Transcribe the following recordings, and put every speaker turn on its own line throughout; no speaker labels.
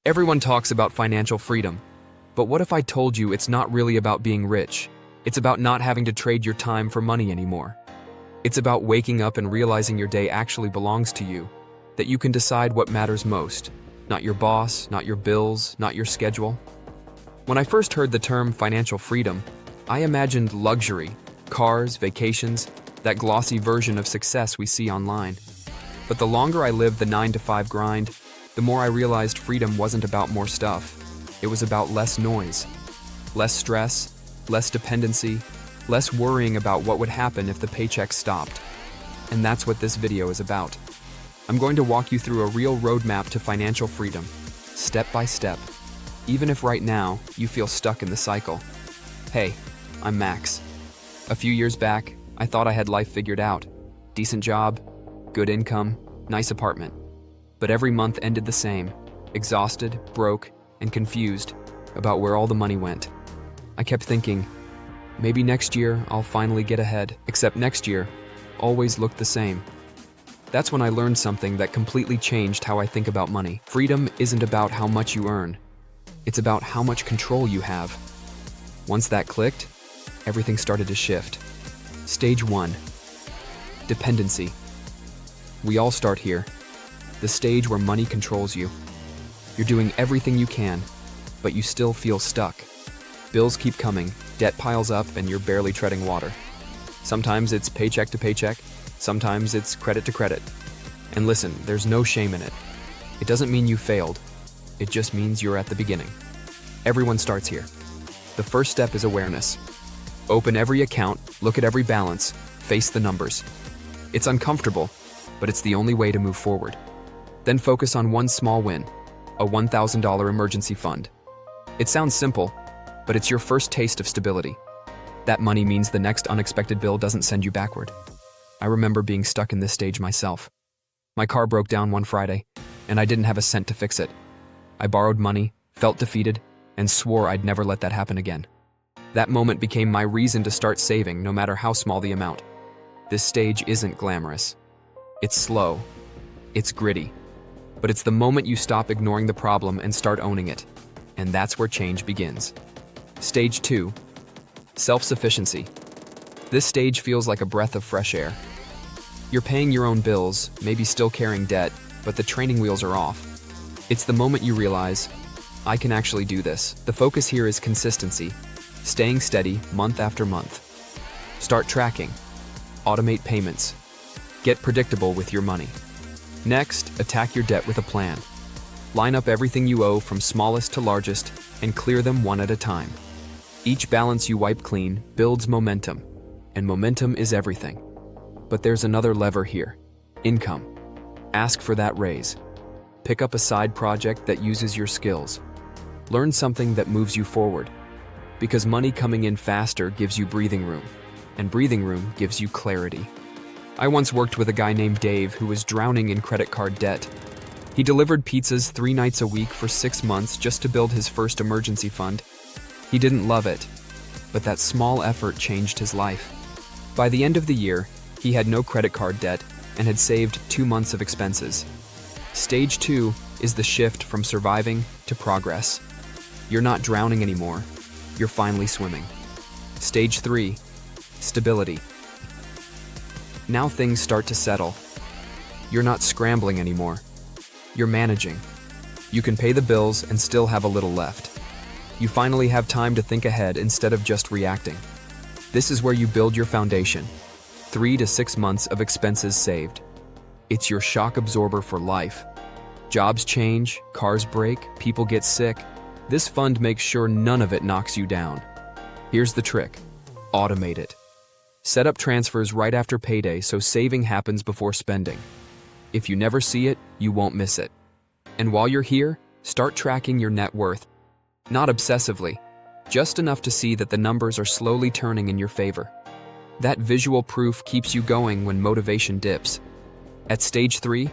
Everyone talks about financial freedom, but what if I told you it's not really about being rich? It's about not having to trade your time for money anymore. It's about waking up and realizing your day actually belongs to you, that you can decide what matters most, not your boss, not your bills, not your schedule. When I first heard the term financial freedom, I imagined luxury, cars, vacations, that glossy version of success we see online. But the longer I lived the 9-to-5 grind, the more I realized freedom wasn't about more stuff. It was about less noise, less stress, less dependency, less worrying about what would happen if the paycheck stopped. And that's what this video is about. I'm going to walk you through a real roadmap to financial freedom, step by step, even if right now you feel stuck in the cycle. Hey, I'm Max. A few years back, I thought I had life figured out. Decent job, good income, nice apartment. But every month ended the same, exhausted, broke, and confused about where all the money went. I kept thinking, maybe next year I'll finally get ahead, except next year always looked the same. That's when I learned something that completely changed how I think about money. Freedom isn't about how much you earn. It's about how much control you have. Once that clicked, everything started to shift. Stage 1. Dependency. We all start here. The stage where money controls you. You're doing everything you can, but you still feel stuck. Bills keep coming, debt piles up, and you're barely treading water. Sometimes it's paycheck to paycheck, sometimes it's credit to credit. And listen, there's no shame in it. It doesn't mean you failed. It just means you're at the beginning. Everyone starts here. The first step is awareness. Open every account, look at every balance, face the numbers. It's uncomfortable, but it's the only way to move forward. Then focus on one small win, a $1,000 emergency fund. It sounds simple, but it's your first taste of stability. That money means the next unexpected bill doesn't send you backward. I remember being stuck in this stage myself. My car broke down one Friday, and I didn't have a cent to fix it. I borrowed money, felt defeated, and swore I'd never let that happen again. That moment became my reason to start saving, no matter how small the amount. This stage isn't glamorous. It's slow. It's gritty. But it's the moment you stop ignoring the problem and start owning it. And that's where change begins. Stage 2. Self-sufficiency. This stage feels like a breath of fresh air. You're paying your own bills, maybe still carrying debt, but the training wheels are off. It's the moment you realize, I can actually do this. The focus here is consistency, staying steady month after month. Start tracking. Automate payments. Get predictable with your money. Next, attack your debt with a plan. Line up everything you owe from smallest to largest and clear them one at a time. Each balance you wipe clean builds momentum, and momentum is everything. But there's another lever here: income. Ask for that raise. Pick up a side project that uses your skills. Learn something that moves you forward. Because money coming in faster gives you breathing room, and breathing room gives you clarity. I once worked with a guy named Dave who was drowning in credit card debt. He delivered pizzas 3 nights a week for 6 months just to build his first emergency fund. He didn't love it, but that small effort changed his life. By the end of the year, he had no credit card debt and had saved 2 months of expenses. Stage 2 is the shift from surviving to progress. You're not drowning anymore. You're finally swimming. Stage 3, stability. Now things start to settle. You're not scrambling anymore. You're managing. You can pay the bills and still have a little left. You finally have time to think ahead instead of just reacting. This is where you build your foundation. 3 to 6 months of expenses saved. It's your shock absorber for life. Jobs change, cars break, people get sick. This fund makes sure none of it knocks you down. Here's the trick: automate it. Set up transfers right after payday so saving happens before spending. If you never see it, you won't miss it. And while you're here, start tracking your net worth. Not obsessively, just enough to see that the numbers are slowly turning in your favor. That visual proof keeps you going when motivation dips. At stage 3,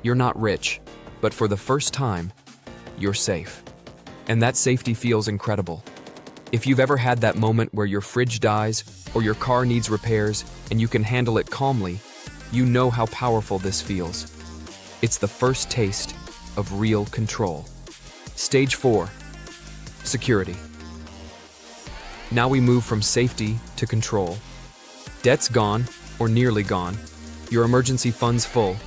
you're not rich, but for the first time, you're safe. And that safety feels incredible. If you've ever had that moment where your fridge dies or your car needs repairs and you can handle it calmly, you know how powerful this feels. It's the first taste of real control. Stage 4. Security. Now we move from safety to control. Debt's gone, or nearly gone. Your emergency fund's full,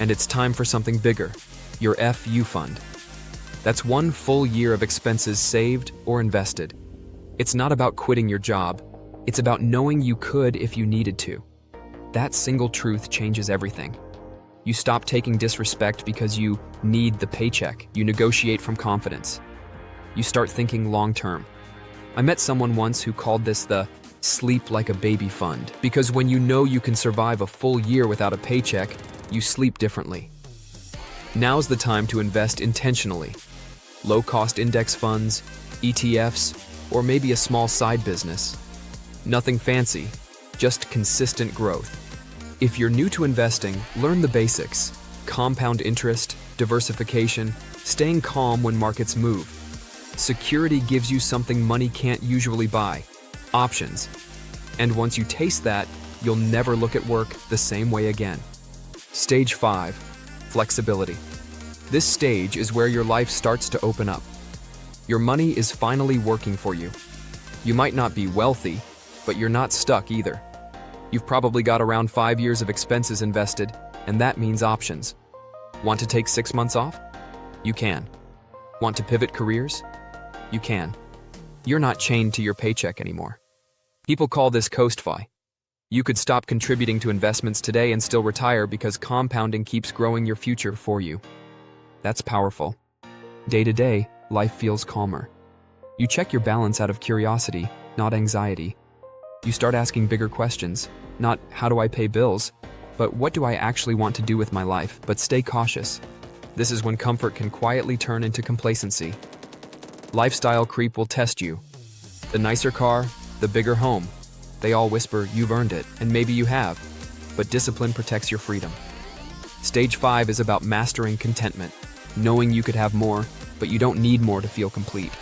and it's time for something bigger, your FU fund. That's 1 full year of expenses saved or invested. It's not about quitting your job. It's about knowing you could if you needed to. That single truth changes everything. You stop taking disrespect because you need the paycheck. You negotiate from confidence. You start thinking long-term. I met someone once who called this the sleep like a baby fund, because when you know you can survive a full year without a paycheck, you sleep differently. Now's the time to invest intentionally. Low-cost index funds, ETFs, or maybe a small side business. Nothing fancy, just consistent growth. If you're new to investing, learn the basics: compound interest, diversification, staying calm when markets move. Security gives you something money can't usually buy: options. And once you taste that, you'll never look at work the same way again. Stage 5. Flexibility. This stage is where your life starts to open up. Your money is finally working for you. You might not be wealthy, but you're not stuck either. You've probably got around 5 years of expenses invested, and that means options. Want to take 6 months off? You can. Want to pivot careers? You can. You're not chained to your paycheck anymore. People call this coast-fi. You could stop contributing to investments today and still retire because compounding keeps growing your future for you. That's powerful. Day to day, life feels calmer. You check your balance out of curiosity, not anxiety. You start asking bigger questions, not how do I pay bills, but what do I actually want to do with my life? But stay cautious. This is when comfort can quietly turn into complacency. Lifestyle creep will test you. The nicer car, the bigger home. They all whisper, you've earned it, and maybe you have, but discipline protects your freedom. Stage 5 is about mastering contentment, knowing you could have more, but you don't need more to feel complete.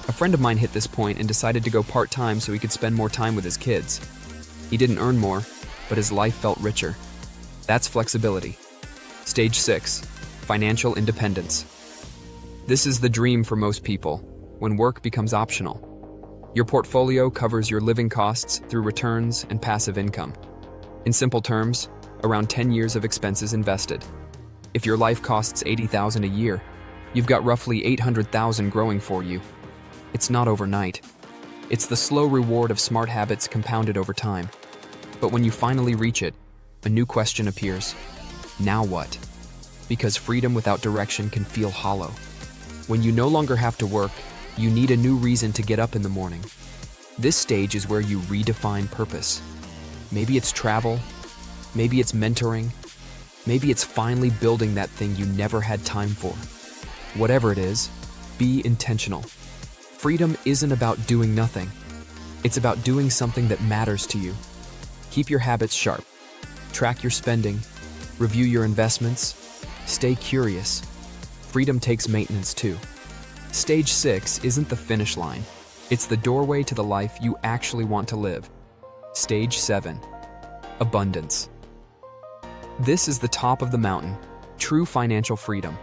A friend of mine hit this point and decided to go part-time so he could spend more time with his kids. He didn't earn more, but his life felt richer. That's flexibility. Stage 6. Financial independence. This is the dream for most people, when work becomes optional. Your portfolio covers your living costs through returns and passive income. In simple terms, around 10 years of expenses invested. If your life costs $80,000 a year, you've got roughly $800,000 growing for you. It's not overnight. It's the slow reward of smart habits compounded over time. But when you finally reach it, a new question appears. Now what? Because freedom without direction can feel hollow. When you no longer have to work, you need a new reason to get up in the morning. This stage is where you redefine purpose. Maybe it's travel, maybe it's mentoring, maybe it's finally building that thing you never had time for. Whatever it is, be intentional. Freedom isn't about doing nothing. It's about doing something that matters to you. Keep your habits sharp. Track your spending. Review your investments. Stay curious. Freedom takes maintenance too. Stage 6 isn't the finish line. It's the doorway to the life you actually want to live. Stage 7. Abundance. This is the top of the mountain. True financial freedom.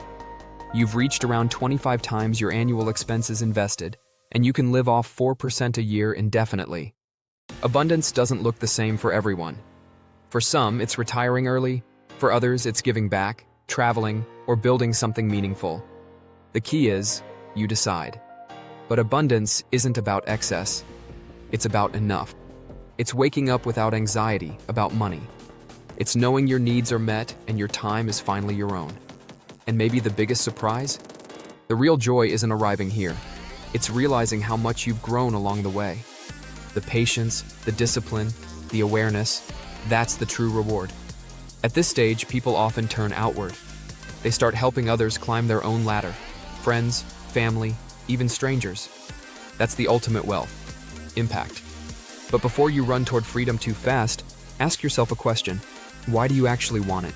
You've reached around 25 times your annual expenses invested, and you can live off 4% a year indefinitely. Abundance doesn't look the same for everyone. For some, it's retiring early. For others, it's giving back, traveling, or building something meaningful. The key is, you decide. But abundance isn't about excess. It's about enough. It's waking up without anxiety about money. It's knowing your needs are met and your time is finally your own. And maybe the biggest surprise? The real joy isn't arriving here. It's realizing how much you've grown along the way. The patience, the discipline, the awareness, that's the true reward. At this stage, people often turn outward. They start helping others climb their own ladder. Friends, family, even strangers. That's the ultimate wealth. Impact. But before you run toward freedom too fast, ask yourself a question. Why do you actually want it?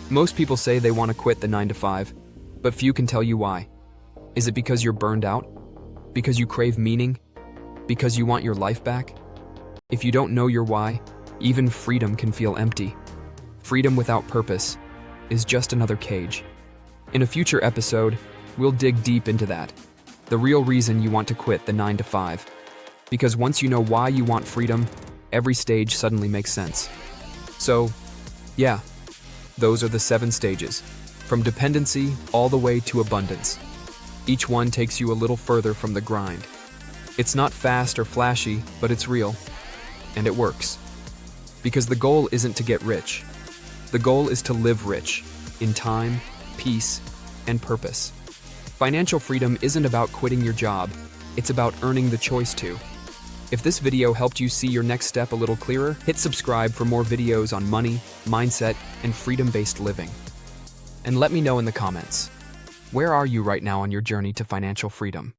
Most people say they want to quit the 9-to-5, but few can tell you why. Is it because you're burned out? Because you crave meaning? Because you want your life back? If you don't know your why, even freedom can feel empty. Freedom without purpose is just another cage. In a future episode, We'll dig deep into that. The real reason you want to quit the 9 to 5. Because once you know why you want freedom, every stage suddenly makes sense. So, yeah, those are the 7 stages, from dependency all the way to abundance. Each one takes you a little further from the grind. It's not fast or flashy, but it's real, and it works. Because the goal isn't to get rich. The goal is to live rich, in time, peace, and purpose. Financial freedom isn't about quitting your job, it's about earning the choice to. If this video helped you see your next step a little clearer, hit subscribe for more videos on money, mindset, and freedom-based living. And let me know in the comments, where are you right now on your journey to financial freedom?